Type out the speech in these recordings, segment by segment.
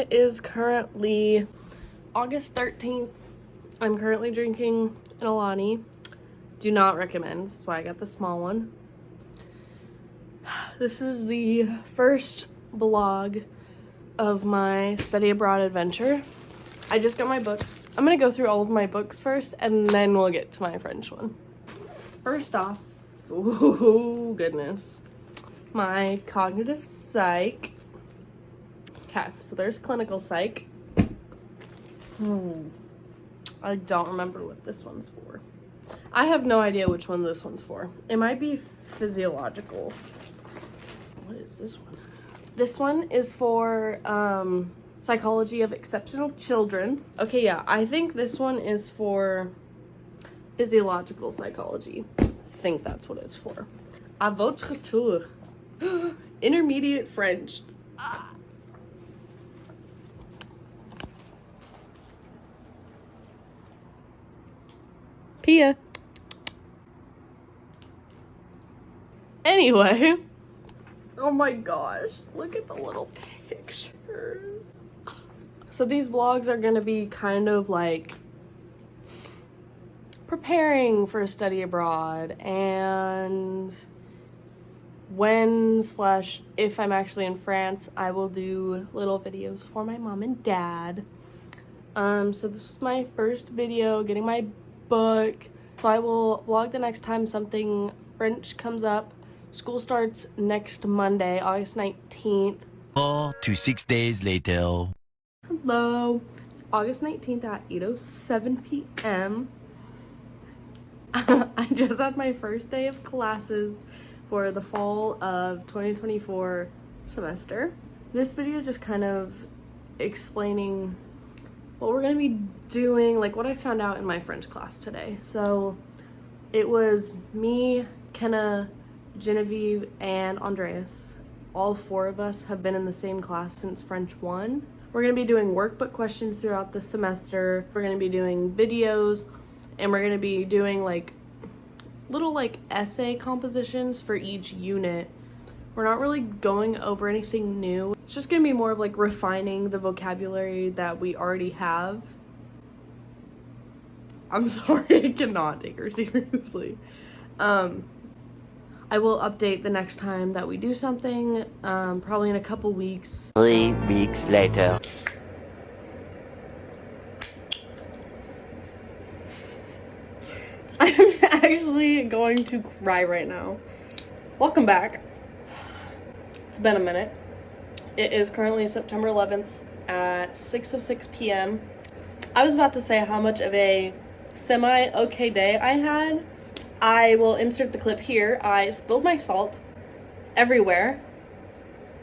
It is currently August 13th. I'm currently drinking an Alani. Do not recommend. That's why I got the small one. This is the first vlog of my study abroad adventure. I just got my books. I'm gonna go through all of my books first and then we'll get to my French one. First off, oh goodness, my cognitive psych. Okay, so there's clinical psych. I don't remember what this one's for. I have no idea which one this one's for. It might be physiological. What is this one? This one is for psychology of exceptional children. Okay, yeah, I think this one is for physiological psychology. I think that's what it's for. À votre tour. Intermediate French. Pia. Anyway. Oh my gosh. Look at the little pictures. So these vlogs are gonna be kind of like preparing for study abroad and when/if I'm actually in France, I will do little videos for my mom and dad. So this was my first video getting my book. So I will vlog the next time something French comes up. School starts next Monday, August 19th. 4 to 6 days later. Hello. It's August 19th at 8:07 p.m. I just had my first day of classes for the fall of 2024 semester. This video is just kind of explaining what we're going to be doing, like what I found out in my French class today. So it was me, Kenna, Genevieve, and Andreas. All four of us have been in the same class since French 1. We're going to be doing workbook questions throughout the semester. We're going to be doing videos, and we're going to be doing like little like essay compositions for each unit. We're not really going over anything new. It's just going to be more of like refining the vocabulary that we already have. I'm sorry, I cannot take her seriously. I will update the next time that we do something, probably in a couple weeks. 3 weeks later. I'm actually going to cry right now. Welcome back. It's been a minute. It is currently September 11th at 6:06 p.m. I was about to say how much of a semi-okay day I had. I will insert the clip here. I spilled my salt everywhere,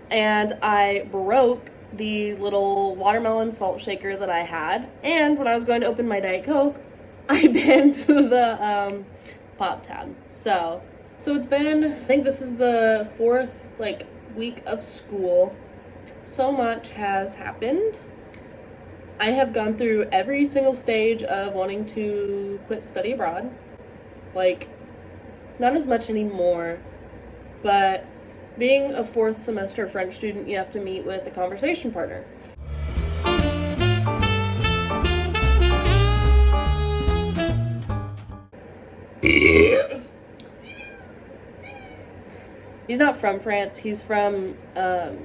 and I broke the little watermelon salt shaker that I had. And when I was going to open my Diet Coke, I bent the pop tab. So it's been, I think this is the 4th week of school. So much has happened. I have gone through every single stage of wanting to quit study abroad. Not as much anymore, but being a 4th semester French student, you have to meet with a conversation partner. He's not from France, he's from a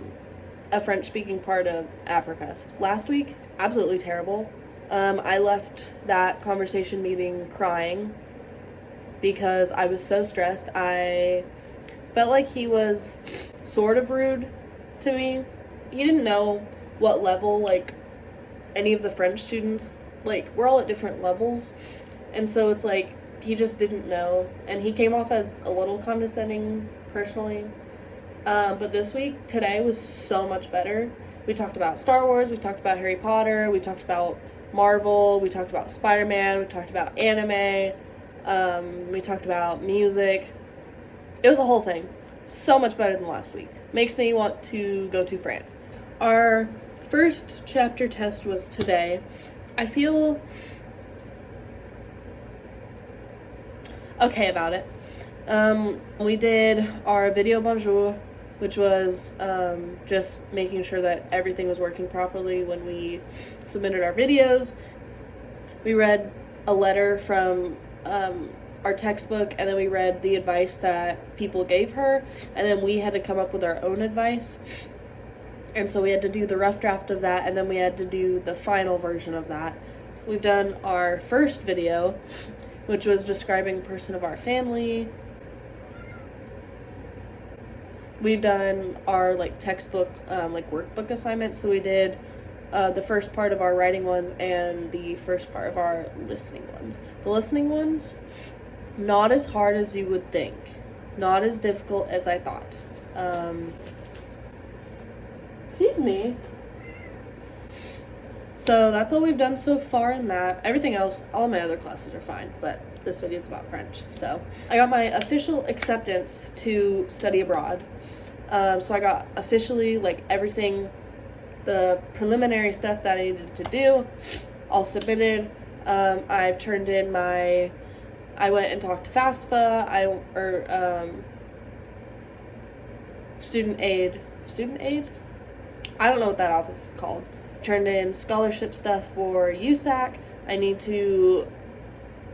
French-speaking part of Africa. Last week, absolutely terrible. I left that conversation meeting crying because I was so stressed. I felt like he was sort of rude to me. He didn't know what level, any of the French students, we're all at different levels. And so it's he just didn't know. And he came off as a little condescending, personally. But this week, today, was so much better. We talked about Star Wars, we talked about Harry Potter, we talked about Marvel, we talked about Spider-Man, we talked about anime, we talked about music. It was a whole thing. So much better than last week. Makes me want to go to France. Our first chapter test was today. I feel okay about it. We did our video bonjour, which was just making sure that everything was working properly when we submitted our videos. We read a letter from our textbook, and then we read the advice that people gave her, and then we had to come up with our own advice. And so we had to do the rough draft of that, and then we had to do the final version of that. We've done our first video, which was describing a person of our family. We've done our textbook workbook assignments. So we did the first part of our writing ones and the first part of our listening ones. The listening ones, not as hard as you would think, not as difficult as I thought. Excuse me. So that's all we've done so far in that. Everything else, all my other classes are fine, but this video is about French. So I got my official acceptance to study abroad. So I got officially everything, the preliminary stuff that I needed to do, all submitted. I've turned in I went and talked to FAFSA, student aid? I don't know what that office is called. Turned in scholarship stuff for USAC.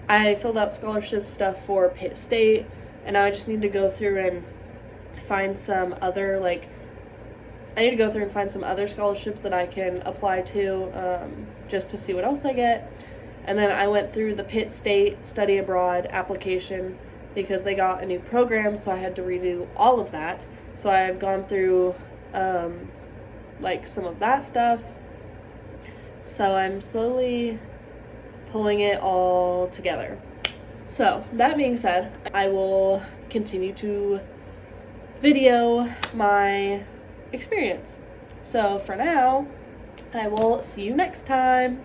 I filled out scholarship stuff for Pitt State, and now I just need to go through and find some other, some other scholarships that I can apply to, just to see what else I get. And then I went through the Pitt State study abroad application because they got a new program, so I had to redo all of that. So I've gone through, some of that stuff. So I'm slowly pulling it all together. So that being said, I will continue to video my experience. So for now, I will see you next time.